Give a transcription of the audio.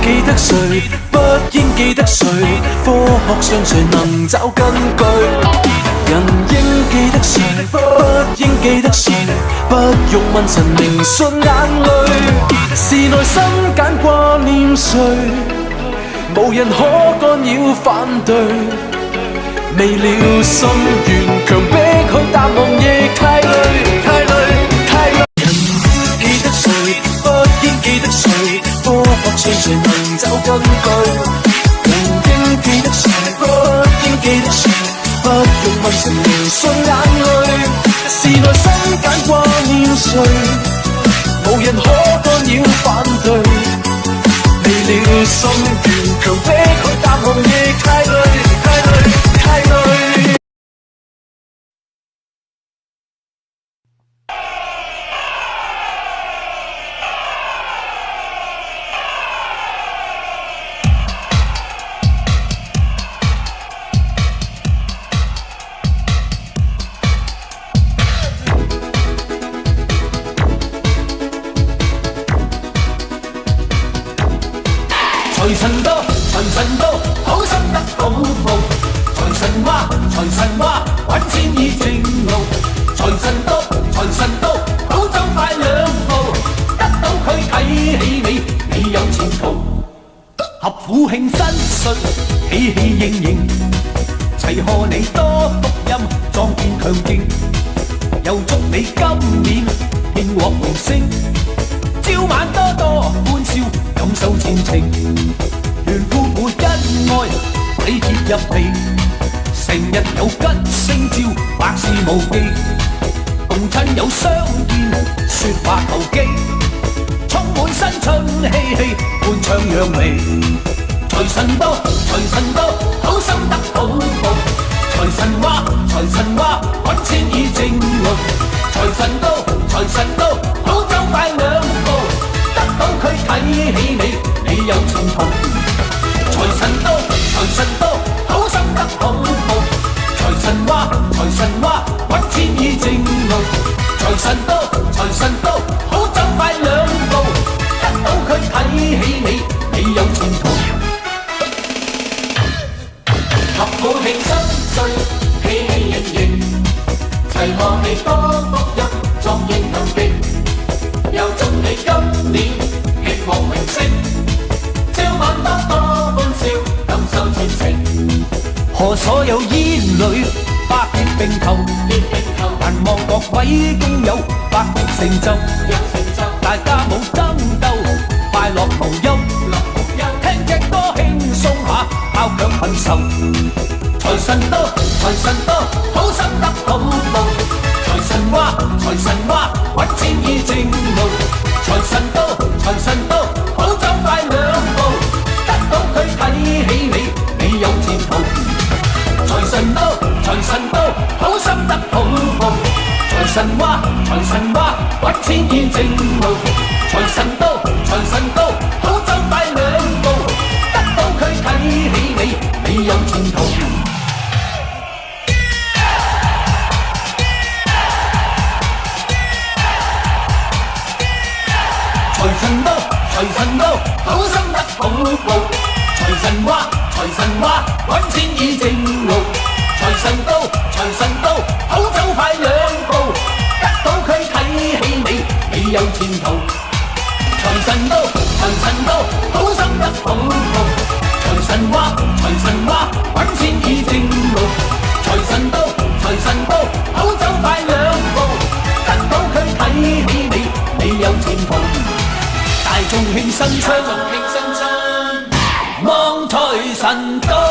記得誰，不應記得誰，科學上誰能找根據？人應記得誰，不應記得誰，不用問神明信眼淚，是內心揀掛念誰，無人可干擾反對。未料心願強迫去答案，亦太累太累太累。人記得誰，不應記得誰，科學上誰能找根據？人應記得誰，不應記得誰，不用問神明信眼淚，是內心揀掛念誰，無人可干擾反對。未料心願強迫去答案，亦太累太累太累。財神到，財神到，好心得好報。財神話，財神話，揾錢已正路。財神到，財神到，好走快兩步。得到佢睇起你，你有前途。合府慶新歲，喜氣盈盈，齊賀你多福音，壯健強勁。又祝你今年慶獲榮升，朝晚多多歡笑，感受前程。願夫婦恩愛，體貼入微，成日有吉星照，百事無忌。共親友相見，説話投機，充滿新春氣氣，歡唱揚眉。財神到，財神到，好心得好報。財神話，財神話，揾錢已正路。財神到，財神到，好走快兩步。得到佢睇起你，你有前途。財神到，財神到，好心得好報。財神話，財神話，揾錢已正路。財神到，財神到，好走快兩步。得到佢睇起你，你有前途。合府慶新歲，喜氣盈盈，齊賀你多福音，壯英強勁。又祝你今年慶獲榮升，朝晚多多歡笑，感受前程。賀所有煙女百業並頭，但望各位工友百業成就，大家冇爭鬥，快樂無憂。聽隻歌輕鬆下，拋卻困愁。財神到，財神到，好心得好報。財神話，財神話，揾錢已正路。財神到，財神到，好走快兩步。得到佢睇起你，你有前途。財神到，財神到，好心得好報。財神話，財神話，揾錢已正路。財神到，財神到，好走快兩步。得到佢睇起你，你有前途。財神到，財神到，好心得好報。財神話，財神話，揾錢已正路。財神到，財神到，好走快兩步。得到佢睇起你，你有前途。財神到，財神到，好心得好報。財神話，財神話，揾錢已正路。財神到，財神到，好走快兩步。得到佢睇起你，你有前途。大眾慶新春，望財神到。